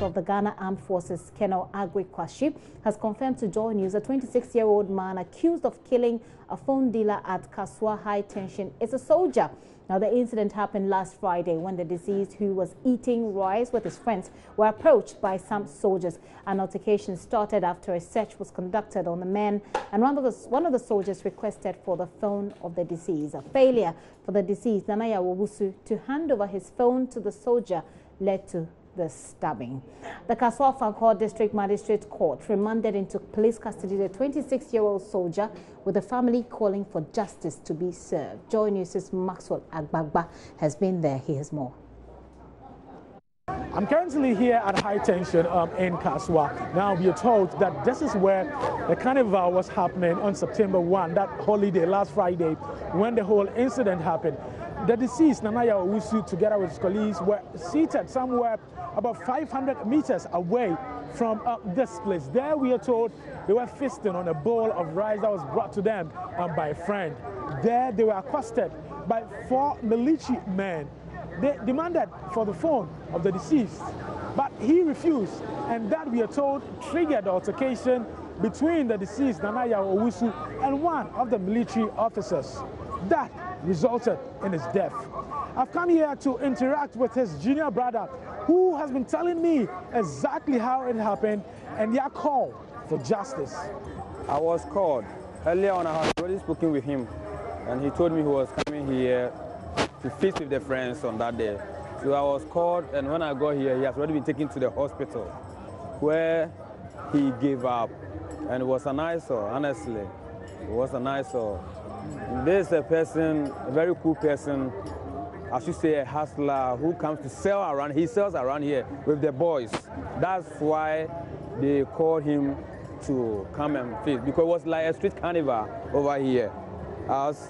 of the Ghana Armed Forces, Colonel Agui Kwashi, has confirmed to JoyNews a 26-year-old man accused of killing a phone dealer at Kasoa High Tension is a soldier. Now, the incident happened last Friday when the deceased, who was eating rice with his friends, were approached by some soldiers. An altercation started after a search was conducted on the men, and one of the soldiers requested for the phone of the deceased. A failure for the deceased, Nanaya Wowusu, to hand over his phone to the soldier led to the stabbing. The Kasoa District Magistrate Court remanded into police custody the 26-year-old soldier, with the family calling for justice to be served. JoyNews' Maxwell Agbagba has been there. He has more. I'm currently here at High Tension in Kasoa. Now we are told that this is where the carnival was happening on September 1, that holiday last Friday, when the whole incident happened. The deceased, Nanaya Owusu, together with his colleagues, were seated somewhere about 500 meters away from this place. There we are told they were feasting on a bowl of rice that was brought to them by a friend. There they were accosted by 4 military men. They demanded for the phone of the deceased, but he refused, and that, we are told, triggered the altercation between the deceased, Nanaya Owusu, and one of the military officers. That resulted in his death. I've come here to interact with his junior brother, who has been telling me exactly how it happened and their call for justice. I was called. Earlier on, I had already spoken with him, and he told me he was coming here to feast with the friends on that day. So I was called, and when I got here, he has already been taken to the hospital, where he gave up. And it was an eyesore, honestly. It was an eyesore. This is a person, a very cool person, I should say a hustler, who comes to sell around. He sells around here with the boys. That's why they called him to come and feast, because it was like a street carnival over here. As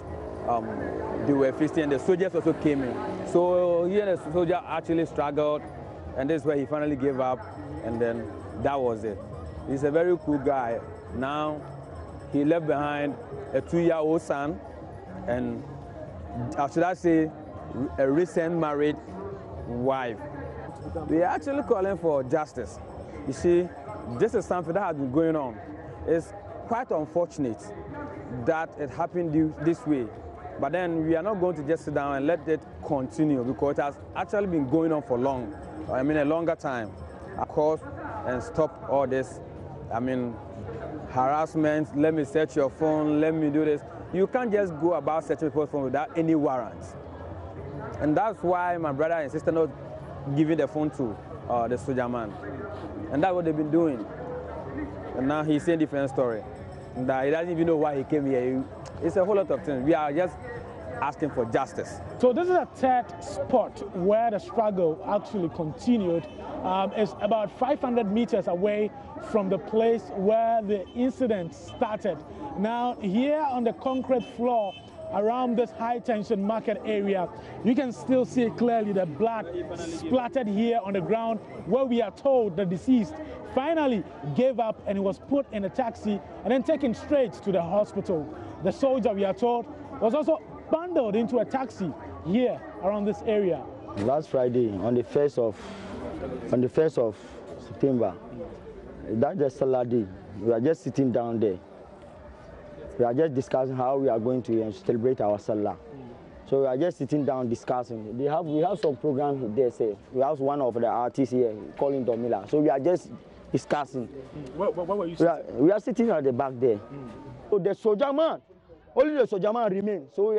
they were feasting, and the soldiers also came in. So here the soldier actually struggled, and this is where he finally gave up, and then that was it. He's a very cool guy. Now he left behind a 2-year-old son, and should I say, a recent married wife. We are actually calling for justice. You see, this is something that has been going on. It's quite unfortunate that it happened this way, but then we are not going to just sit down and let it continue, because it has actually been going on for long. I mean, a longer time. Of course, and stop all this. I mean, harassment, let me search your phone, let me do this. You can't just go about searching people's phone without any warrants. And that's why my brother insisted not giving the phone to the soldier man. And that's what they've been doing. And now he's saying a different story. And he doesn't even know why he came here. It's a whole lot of things. We are just asking for justice. So this is a third spot where the struggle actually continued. It's about 500 meters away from the place where the incident started. Now, here on the concrete floor around this high tension market area, you can still see clearly the blood splattered here on the ground, where we are told the deceased finally gave up, and he was put in a taxi and then taken straight to the hospital. The soldier, we are told, was also bundled into a taxi here around this area. Last Friday, on the 1st of September, that's the Saturday. We are just sitting down there. We are just discussing how we are going to celebrate our Salah. So we are just sitting down discussing. We have some program there. Say we have one of the artists here calling Domila. So we are just discussing. Where were you sitting? We are sitting at the back there. So the soldier man, only the soldier man remains. So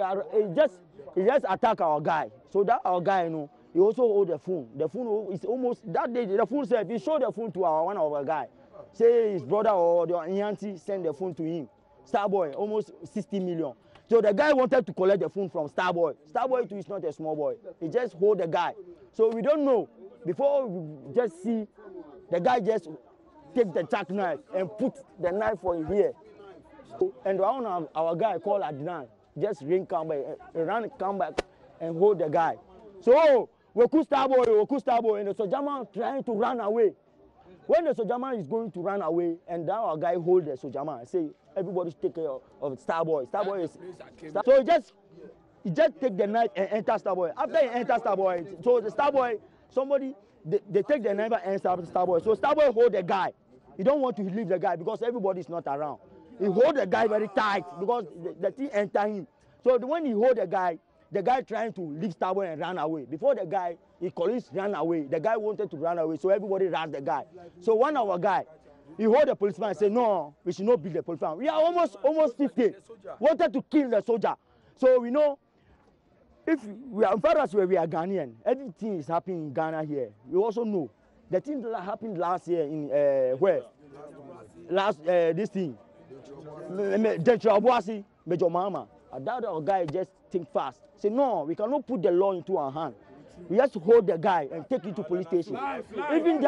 he just attack our guy. So that our guy, you know, he also hold the phone. The phone is almost that day. The phone said he showed the phone to one of our guy. Say his brother or the auntie send the phone to him. Starboy, almost 60 million. So the guy wanted to collect the phone from Starboy. Starboy too is not a small boy. He just hold the guy. So we don't know. Before we just see, the guy just take the jackknife and put the knife for here. And our guy called Adnan, just come back and hold the guy. So we could Starboy, and the soldier man trying to run away. When the soldier man is going to run away, and now our guy hold the soldier man and say, everybody take care of Starboy. Starboy is so he just take the knife and enter Starboy. After he enters Starboy, so the Starboy, somebody they take the number and Starboy. So Starboy hold the guy. He don't want to leave the guy because everybody is not around. He hold the guy very tight because the thing enter him. So when he hold the guy trying to leave Starboy and run away. Before the guy, his colleagues ran away. The guy wanted to run away, so everybody rushed the guy. So one of our guy, he hold the policeman and said, no, we should not beat the policeman. We are almost 50. Wanted to kill the soldier. So we know, if we are, as far as we are Ghanaian, everything is happening in Ghana here. We also know the thing that happened last year in where? This thing. The Major Mama. That our guy just think fast. Say, no, we cannot put the law into our hand. We have to hold the guy and take him to police station. Even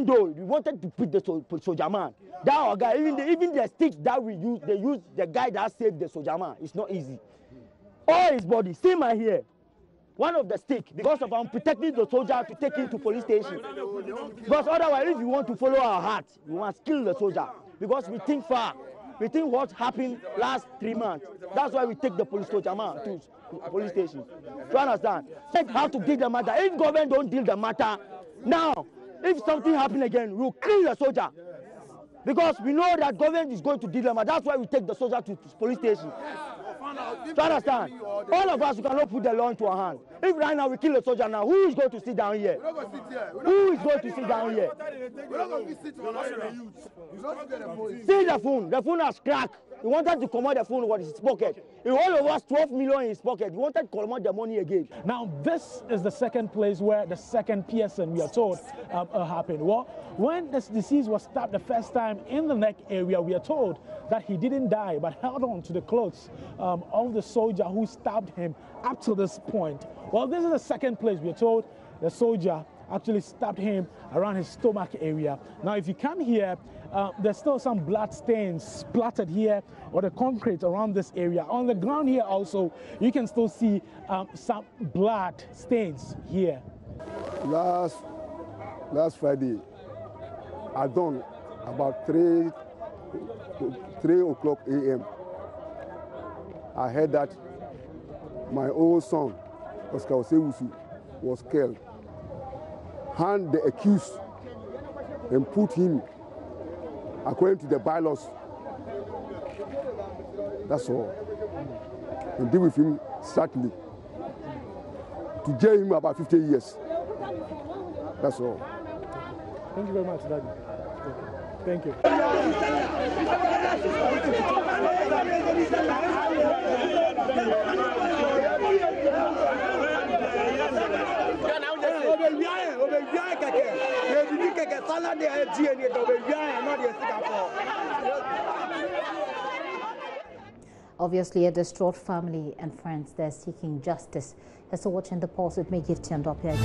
though we wanted to put the soldier man, that our guy, even the sticks that we use, they use the guy that saved the soldier man. It's not easy. All his body, see my here. One of the stick, because of I'm protecting the soldier to take him to police station. Because otherwise, if you want to follow our heart, we must kill the soldier. Because we think far. We think what happened last 3 months. That's why we take the police soldier man to police station. Do you understand? They have to deal the matter. If government don't deal the matter, now, if something happen again, we'll kill the soldier. Because we know that government is going to deal the matter. That's why we take the soldier to police station. Do you understand? All of us, we cannot put the law into our hand. If right now we kill a soldier now, who is going to sit down here? Who is going to sit down here? See the phone. The phone has cracked. He wanted to come out the phone with his pocket. He all of us 12 million in his pocket. He wanted to come out the money again. Now, this is the second place where the second person, we are told, happened. Well, when this disease was stabbed the first time in the neck area, we are told that he didn't die, but held on to the clothes of the soldier who stabbed him up to this point. Well, this is the second place. We are told the soldier actually stabbed him around his stomach area. Now, if you come here, there's still some blood stains splattered here or the concrete around this area. On the ground here also, you can still see some blood stains here. Last Friday, at dawn, about 3 o'clock a.m., I heard that my old son, Oscar Osewusu, was killed. Hand the accused and put him according to the bylaws. That's all. And deal with him certainly. To jail him about 50 years. That's all. Thank you very much, Daddy. Thank you. Obviously, a distraught family and friends, they're seeking justice. As so watching the pulse with me, give Tiandopia.